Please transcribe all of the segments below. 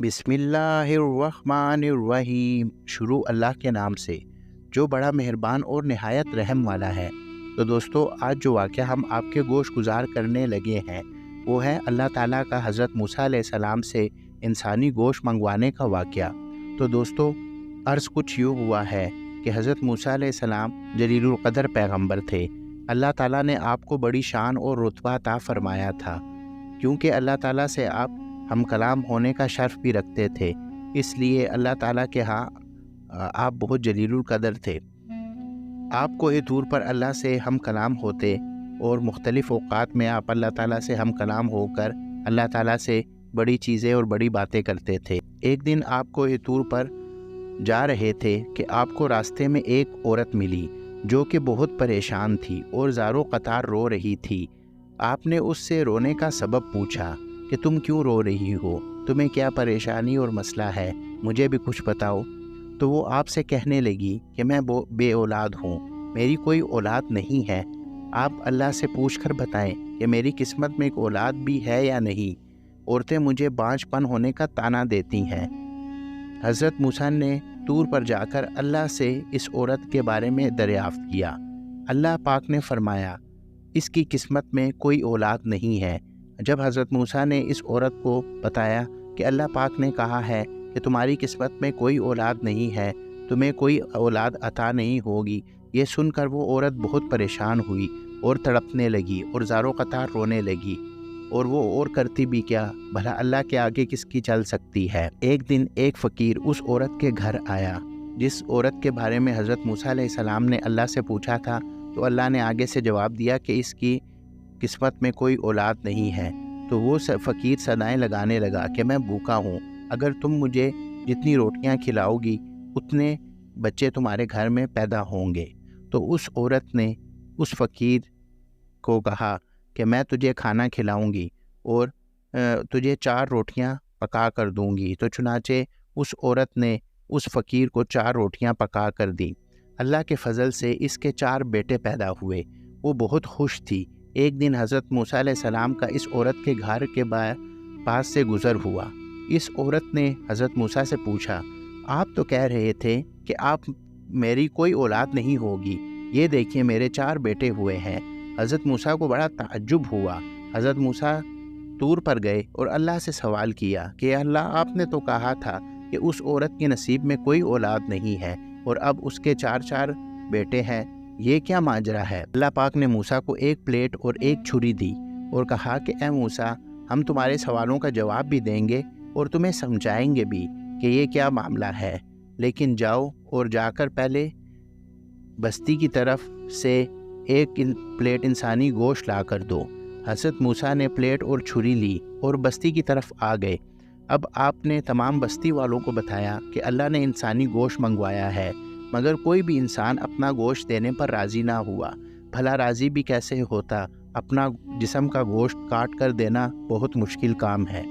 बिस्मिल्लाहिर्रहमानिर्रहीम। शुरू अल्लाह के नाम से जो बड़ा मेहरबान और नहायत रहम वाला है। तो दोस्तों, आज जो वाक़या हम आपके गोश गुजार करने लगे हैं वो है अल्लाह ताला का हज़रत मूसा अलैहिस्सलाम से इंसानी गोश्त मंगवाने का वाक़या। तो दोस्तों, अर्ज़ कुछ यूँ हुआ है कि हज़रत मूसा अलैहिस्सलाम जलीलुल क़द्र पैगम्बर थे। अल्लाह ताला ने आपको बड़ी शान और रुतबा अता फ़रमाया था, क्योंकि अल्लाह ताला से आप हम कलाम होने का शर्फ़ भी रखते थे। इसलिए अल्लाह ताला के यहाँ आप बहुत जलीलुल क़द्र थे। आपको ए तौर पर अल्लाह से हम कलाम होते और मुख्तलिफ़ औक़ात में आप अल्लाह ताला से हम कलाम होकर अल्लाह ताला से बड़ी चीज़ें और बड़ी बातें करते थे। एक दिन आपको ए तौर पर जा रहे थे कि आपको रास्ते में एक औरत मिली जो कि बहुत परेशान थी और ज़ारो क़तार रो रही थी। आपने उससे रोने का सबब पूछा कि तुम क्यों रो रही हो, तुम्हें क्या परेशानी और मसला है, मुझे भी कुछ बताओ। तो वो आपसे कहने लगी कि मैं बे औलाद हूँ, मेरी कोई औलाद नहीं है। आप अल्लाह से पूछकर बताएं कि मेरी किस्मत में एक औलाद भी है या नहीं। औरतें मुझे बांझपन होने का ताना देती हैं। हज़रत मूसा ने तूर पर जाकर अल्लाह से इस औरत के बारे में दरियाफ़्त किया। अल्लाह पाक ने फरमाया, इसकी किस्मत में कोई औलाद नहीं है। जब हज़रत मूसा ने इस औरत को बताया कि अल्लाह पाक ने कहा है कि तुम्हारी किस्मत में कोई औलाद नहीं है, तुम्हें कोई औलाद अता नहीं होगी, ये सुनकर वो औरत बहुत परेशान हुई और तड़पने लगी और ज़ारो क़तार रोने लगी। और वो और करती भी क्या, भला अल्लाह के आगे किसकी चल सकती है। एक दिन एक फ़कीर उस औरत के घर आया जिस औरत के बारे में हज़रत मूसा अलैहिस्सलाम ने अल्लाह से पूछा था। तो अल्लाह ने आगे से जवाब दिया कि इसकी किस्मत में कोई औलाद नहीं है। तो वो फ़कीर सदाएं लगाने लगा कि मैं भूखा हूँ, अगर तुम मुझे जितनी रोटियाँ खिलाओगी उतने बच्चे तुम्हारे घर में पैदा होंगे। तो उस औरत ने उस फ़कीर को कहा कि मैं तुझे खाना खिलाऊंगी और तुझे 4 रोटियां पका कर दूंगी। तो चुनाचे उस औरत ने उस फ़कीर को 4 रोटियां पका कर दी। अल्लाह के फ़ज़ल से इसके 4 बेटे पैदा हुए। वो बहुत खुश थी। एक दिन हज़रत मूसा अलैहिस्सलाम का इस औरत के घर के पास से गुज़र हुआ। इस औरत ने हज़रत मूसा से पूछा, आप तो कह रहे थे कि आप मेरी कोई औलाद नहीं होगी, ये देखिए मेरे 4 बेटे हुए हैं। हज़रत मूसा को बड़ा ताज्जुब हुआ। हज़रत मूसा तूर पर गए और अल्लाह से सवाल किया कि अल्लाह, आपने तो कहा था कि उस औरत के नसीब में कोई औलाद नहीं है और अब उसके 4 बेटे हैं, ये क्या माजरा है। अल्लाह पाक ने मूसा को एक प्लेट और एक छुरी दी और कहा कि ए मूसा, हम तुम्हारे सवालों का जवाब भी देंगे और तुम्हें समझाएंगे भी कि ये क्या मामला है, लेकिन जाओ और जाकर पहले बस्ती की तरफ से एक प्लेट इंसानी गोश्त ला कर दो। हज़रत मूसा ने प्लेट और छुरी ली और बस्ती की तरफ आ गए। अब आपने तमाम बस्ती वालों को बताया कि अल्लाह ने इंसानी गोश्त मंगवाया है, मगर कोई भी इंसान अपना गोश्त देने पर राज़ी ना हुआ। भला राज़ी भी कैसे होता, अपना जिस्म का गोश्त काट कर देना बहुत मुश्किल काम है।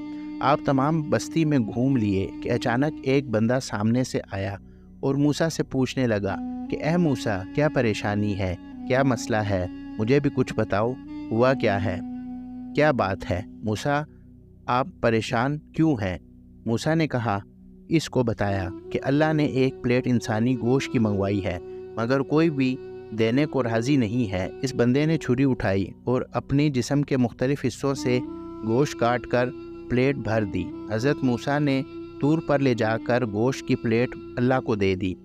आप तमाम बस्ती में घूम लिए कि अचानक एक बंदा सामने से आया और मूसा से पूछने लगा कि ए मूसा, क्या परेशानी है, क्या मसला है, मुझे भी कुछ बताओ, हुआ क्या है, क्या बात है। मूसा, आप परेशान क्यों हैं? मूसा ने कहा, इसको बताया कि अल्लाह ने एक प्लेट इंसानी गोश्त की मंगवाई है, मगर कोई भी देने को राज़ी नहीं है। इस बंदे ने छुरी उठाई और अपनी जिस्म के मुख्तलिफ़ हिस्सों से गोश्त काट कर प्लेट भर दी। हज़रत मूसा ने तूर पर ले जाकर गोश्त की प्लेट अल्लाह को दे दी।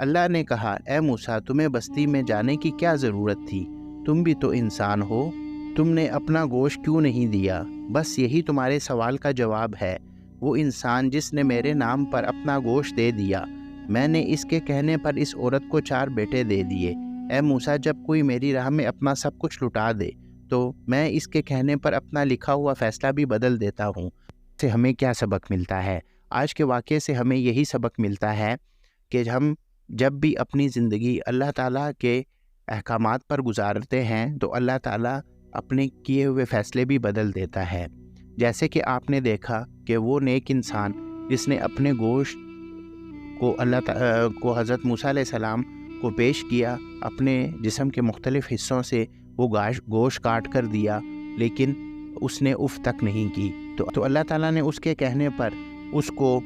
अल्लाह ने कहा, ए मूसा, तुम्हें बस्ती में जाने की क्या ज़रूरत थी, तुम भी तो इंसान हो, तुमने अपना गोश्त क्यों नहीं दिया। बस यही तुम्हारे सवाल का जवाब है। वो इंसान जिसने मेरे नाम पर अपना गोश्त दे दिया, मैंने इसके कहने पर इस औरत को 4 बेटे दे दिए। ए मूसा, जब कोई मेरी राह में अपना सब कुछ लुटा दे तो मैं इसके कहने पर अपना लिखा हुआ फ़ैसला भी बदल देता हूँ। से हमें क्या सबक मिलता है? आज के वाक़े से हमें यही सबक मिलता है कि हम जब भी अपनी ज़िंदगी अल्लाह ताला के अहकामात पर गुजारते हैं तो अल्लाह ताला अपने किए हुए फ़ैसले भी बदल देता है। जैसे कि आपने देखा कि वो नेक इंसान जिसने अपने गोश्त को को हज़रत मूसा अलैहिस्सलाम को पेश किया, अपने जिस्म के मुख्तलिफ़ हिस्सों से वो गोश्त काट कर दिया, लेकिन उसने उफ़ तक नहीं की। तो अल्लाह ताला ने उसके कहने पर اس کو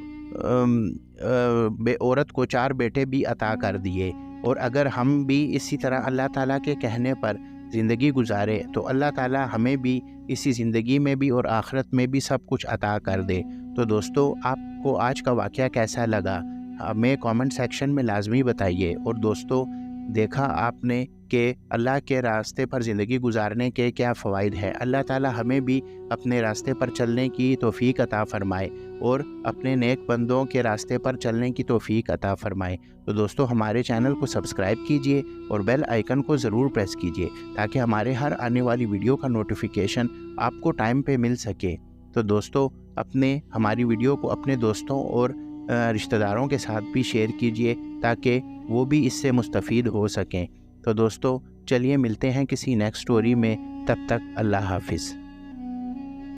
عورت کو 4 بیٹے بھی عطا کر دیے، اور اگر ہم بھی اسی طرح اللہ تعالیٰ کے کہنے پر زندگی گزارے تو اللہ تعالیٰ ہمیں بھی اسی زندگی میں بھی اور آخرت میں بھی سب کچھ عطا کر دے۔ تو دوستو، آپ کو آج کا واقعہ کیسا لگا ہمیں کامنٹ سیکشن میں لازمی بتائیے۔ اور دوستو، دیکھا آپ نے کہ اللہ کے راستے پر زندگی گزارنے کے کیا فوائد ہیں۔ اللہ تعالیٰ ہمیں بھی اپنے راستے پر چلنے کی توفیق عطا فرمائے اور اپنے نیک بندوں کے راستے پر چلنے کی توفیق عطا فرمائے۔ تو دوستو، ہمارے چینل کو سبسکرائب کیجئے اور بیل آئیکن کو ضرور پریس کیجئے تاکہ ہمارے ہر آنے والی ویڈیو کا نوٹیفیکیشن آپ کو ٹائم پہ مل سکے۔ تو دوستو، ہماری ویڈیو کو اپنے دوستوں اور رشتہ داروں کے ساتھ بھی شیئر کیجئے تاکہ وہ بھی اس سے مستفید ہو سکیں۔ تو دوستو، چلیے ملتے ہیں کسی نیکسٹ سٹوری میں، تب تک اللہ حافظ۔